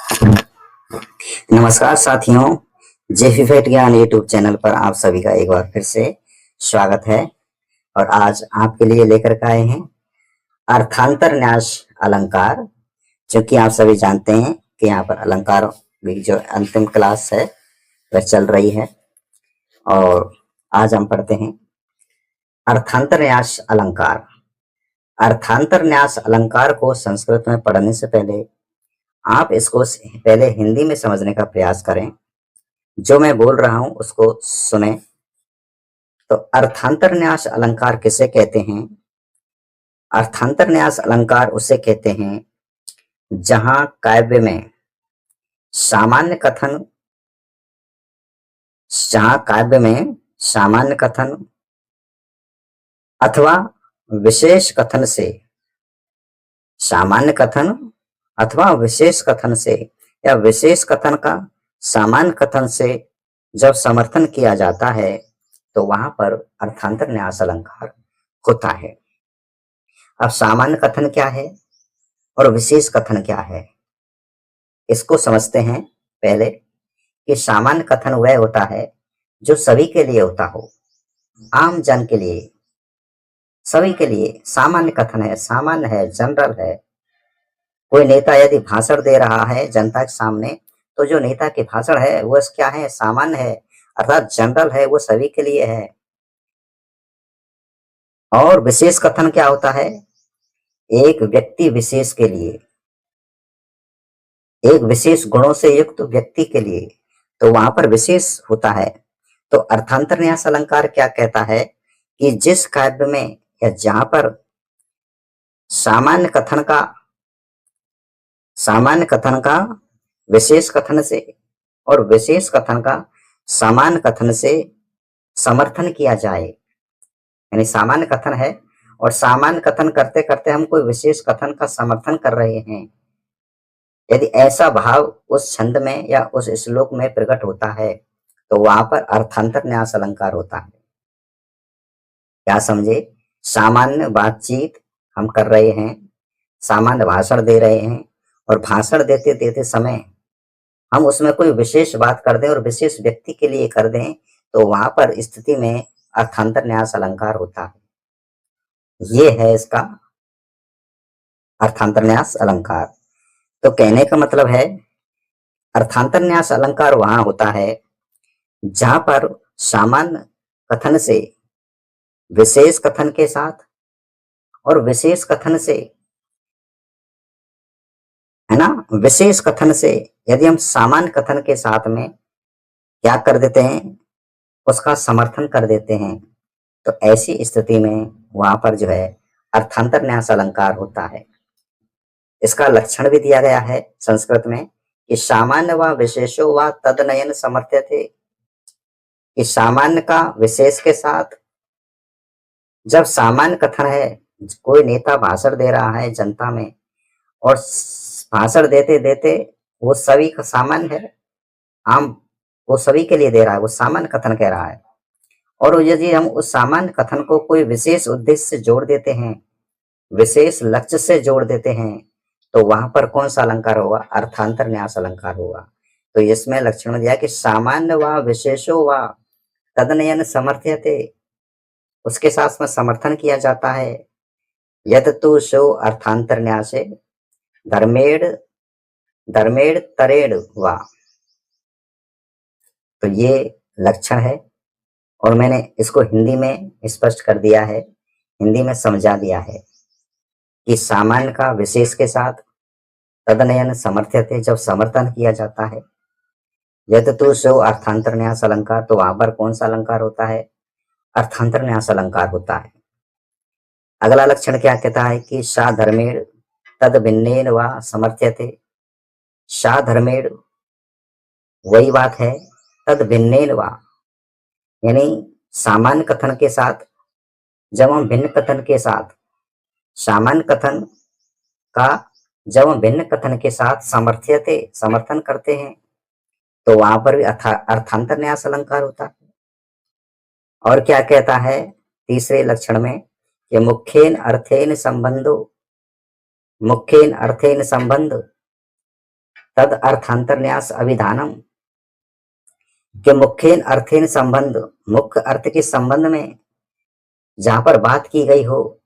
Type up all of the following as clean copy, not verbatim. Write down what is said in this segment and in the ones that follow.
नमस्कार साथियों, जेफीफेट ज्ञान यूट्यूब चैनल पर आप सभी का एक बार फिर से स्वागत है। और आज आपके लिए लेकर के आए हैं अर्थांतर न्यास अलंकार। क्योंकि आप सभी जानते हैं कि यहाँ पर अलंकार की जो अंतिम क्लास है वह चल रही है। और आज हम पढ़ते हैं अर्थांतर न्यास अलंकार। अर्थांतर न्यास अलंकार को संस्कृत में पढ़ने से पहले आप इसको पहले हिंदी में समझने का प्रयास करें। जो मैं बोल रहा हूं उसको सुने। तो अर्थांतर न्यास अलंकार किसे कहते हैं? अर्थांतर न्यास अलंकार उसे कहते हैं जहां काव्य में सामान्य कथन जहां काव्य में सामान्य कथन अथवा विशेष कथन से सामान्य कथन अथवा विशेष कथन से या विशेष कथन का सामान्य कथन से जब समर्थन किया जाता है तो वहां पर अर्थांतर न्यास अलंकार होता है। अब सामान्य कथन क्या है और विशेष कथन क्या है, इसको समझते हैं पहले। कि सामान्य कथन वह होता है जो सभी के लिए होता हो, आम जन के लिए, सभी के लिए सामान्य कथन है, सामान्य है, जनरल है। कोई नेता यदि भाषण दे रहा है जनता के सामने, तो जो नेता के भाषण है वो क्या है? सामान्य है, अर्थात जनरल है, वो सभी के लिए है। और विशेष कथन क्या होता है? एक व्यक्ति विशेष के लिए, एक विशेष गुणों से युक्त व्यक्ति के लिए, तो वहां पर विशेष होता है। तो अर्थांतर न्यास अलंकार क्या कहता है कि जिस काव्य में या जहां पर सामान्य कथन का विशेष कथन से और विशेष कथन का सामान्य कथन से समर्थन किया जाए, यानी सामान्य कथन है और सामान्य कथन करते करते हम कोई विशेष कथन का समर्थन कर रहे हैं, यदि ऐसा भाव उस छंद में या उस श्लोक में प्रकट होता है तो वहां पर अर्थांतर न्यास अलंकार होता है। क्या समझे? सामान्य बातचीत हम कर रहे हैं, सामान्य भाषण दे रहे हैं, और भाषण देते देते समय हम उसमें कोई विशेष बात कर दें और विशेष व्यक्ति के लिए कर दें, तो वहां पर स्थिति में अर्थांतर न्यास अलंकार होता है। ये है इसका अर्थांतर न्यास अलंकार। तो कहने का मतलब है अर्थांतर न्यास अलंकार वहां होता है जहां पर सामान्य कथन से विशेष कथन के साथ और विशेष कथन से, है ना, विशेष कथन से यदि हम सामान्य कथन के साथ में क्या कर देते हैं? उसका समर्थन कर देते हैं, तो ऐसी स्थिति में वहां पर जो है अर्थांतर न्यास अलंकार होता है। इसका लक्षण भी दिया गया है संस्कृत में कि सामान्य व विशेषो व तदनयन समर्थ्यते। कि सामान्य का विशेष के साथ, जब सामान्य कथन है, कोई नेता भाषण दे रहा है जनता में और भाषण देते देते वो सभी का सामान्य है, आम, वो सभी के लिए दे रहा है, वो सामान्य कथन कह रहा है। और यदि हम उस सामान्य कथन को कोई विशेष उद्देश्य से जोड़ देते हैं, विशेष लक्ष्य से जोड़ देते हैं, तो वहां पर कौन सा अलंकार होगा? अर्थांतर न्यास अलंकार होगा। तो इसमें लक्षण दिया कि सामान्य व विशेषो व तदनयन समर्थ्यते, उसके साथ में समर्थन किया जाता है। यद तो शो अर्थांतर न्यासे धर्मेण धर्मेण तरेण वा। तो ये लक्षण है और मैंने इसको हिंदी में स्पष्ट कर दिया है, हिंदी में समझा दिया है कि सामान्य का विशेष के साथ तदनयन समर्थ्यते, जब समर्थन किया जाता है। यद तो शो अर्थांतर न्यास अलंकार, तो वहां पर कौन सा अलंकार होता है? अर्थांतर न्यास अलंकार होता है। अगला लक्षण क्या कहता है कि सा धर्मेण तद भिन्नेन वा समर्थ्यते। सा धर्मेण वही बात है, तद भिन्नेन वा, यानी सामान्य कथन के साथ जब हम भिन्न कथन के साथ, सामान्य कथन का जब हम भिन्न कथन के साथ समर्थ्यते समर्थन करते हैं, तो वहां पर भी अर्थांतर न्यास अलंकार होता है। और क्या कहता है तीसरे लक्षण में कि मुख्येन अर्थेन संबंधो, मुख्येन अर्थेन संबंध, तद अर्थांतरन्यास अभिधानम के मुख्येन अर्थेन संबंध, मुख्य अर्थ के संबंध में जहां पर बात की गई हो,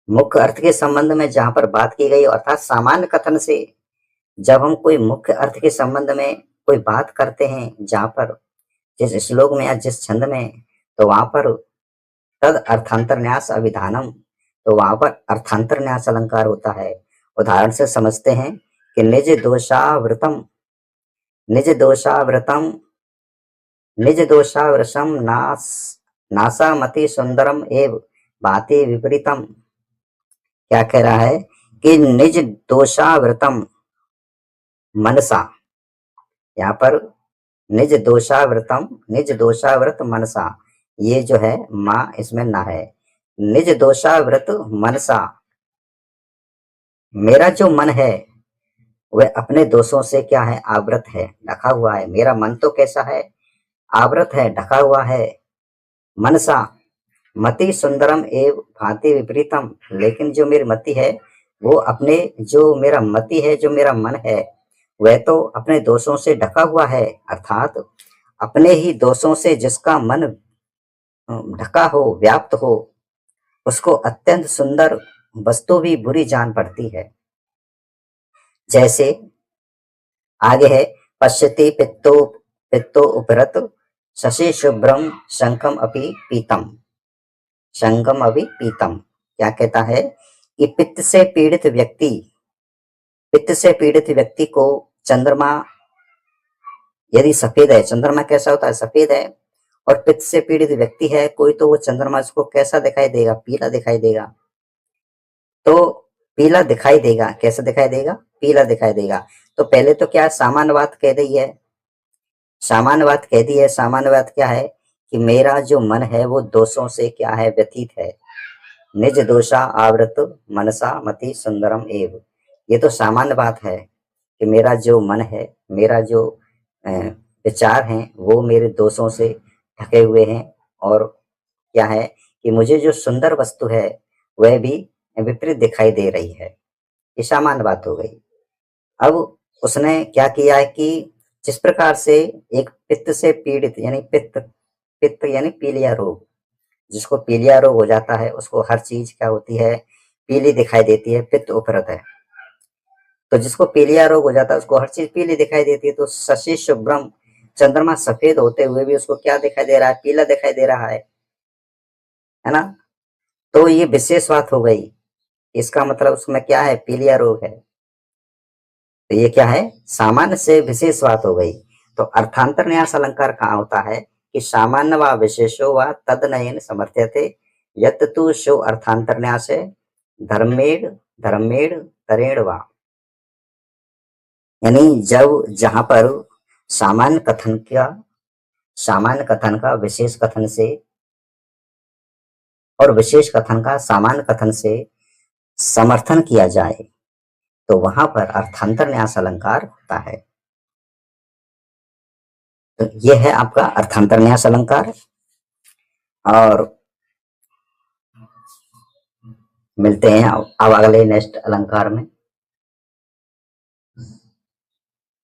मुख्य अर्थ के संबंध में जहां पर बात की गई हो, अर्थात सामान्य कथन से जब हम कोई मुख्य अर्थ के संबंध में कोई बात करते हैं, जहां पर जिस श्लोक में या जिस छंद में, तो वहां पर तद अर्थांतरन्यास अभिधानम, तो वहां पर अर्थांतरन्यास अलंकार होता है। उदाहरण से समझते हैं कि निज दोषावृतम, निज दोषावृतम, निज दोषावृषम नासामति सुंदरम एव भाति विपरीतम। क्या कह रहा है कि निज दोषावृतम मनसा, यहाँ पर निज दोषावृतम, निज दोषावृत मनसा, ये जो है माँ इसमें ना है। निज दोषावृत मनसा, मेरा जो मन है वह अपने दोषों से क्या है, आवृत है, ढका हुआ है। मेरा मन तो कैसा है, आवृत है, ढका हुआ है। मनसा मति सुंदरम एव भांति विपरीतम, लेकिन जो मेरी मति है वो अपने, जो मेरा मति है, जो मेरा मन है, वह तो अपने दोषों से ढका हुआ है। अर्थात अपने ही दोषों से जिसका मन ढका हो, व्याप्त हो, उसको अत्यंत सुंदर वस्तु भी बुरी जान पड़ती है। जैसे आगे है, पश्यति पित्तो पित्तो उपरत शशि शुभ्रम शंखम अपि पीतम, शंखम अपि पीतम। क्या कहता है कि पित्त से पीड़ित व्यक्ति, पित्त से पीड़ित व्यक्ति को चंद्रमा यदि सफेद है, चंद्रमा कैसा होता है, सफेद है, और पित्त से पीड़ित व्यक्ति है कोई, तो वो चंद्रमा उसको कैसा दिखाई देगा, पीला दिखाई देगा। तो पीला दिखाई देगा, कैसा दिखाई देगा, पीला दिखाई देगा। तो पहले तो क्या सामान्य बात कह दी है, सामान्य बात कह दी है। सामान्य बात क्या है कि मेरा जो मन है वो दोषों से क्या है, व्यतीत है। निज दोषा आवृत मनसा मति सुंदरम एव, ये तो सामान्य बात है कि मेरा जो मन है, मेरा जो विचार हैं वो मेरे दोषों से ढके हुए हैं, और क्या है कि मुझे जो सुंदर वस्तु है वह भी विपरीत दिखाई दे रही है। ये सामान्य बात हो गई। अब उसने क्या किया है कि जिस प्रकार से एक पित्त से पीड़ित, यानी पित्त, पित्त यानी पीलिया रोग, जिसको पीलिया रोग हो जाता है उसको हर चीज क्या होती है, पीली दिखाई देती है, पित्त उपरत है। तो जिसको पीलिया रोग हो जाता है उसको हर चीज पीली दिखाई देती है। तो शशि शुभ्रम, चंद्रमा सफेद होते हुए भी उसको क्या दिखाई दे रहा है, पीला दिखाई दे रहा है ना। तो ये विशेष बात हो गई, इसका मतलब उसमें क्या है, पीलिया रोग है। तो ये क्या है, सामान्य से विशेष बात हो गई। तो अर्थांतर न्यास अलंकार कहाँ होता है कि सामान्य व विशेषो व तदनयन समर्थ्यते यत् तु शो अर्थांतर न्यास है धर्मेण धर्मेण तरेण वा। यानी जब जहां पर सामान्य कथन का विशेष कथन से और विशेष कथन का सामान्य कथन से समर्थन किया जाए तो वहां पर अर्थांतर न्यास अलंकार होता है। तो ये है आपका अर्थांतर न्यास अलंकार, और मिलते हैं अब अगले नेक्स्ट अलंकार में।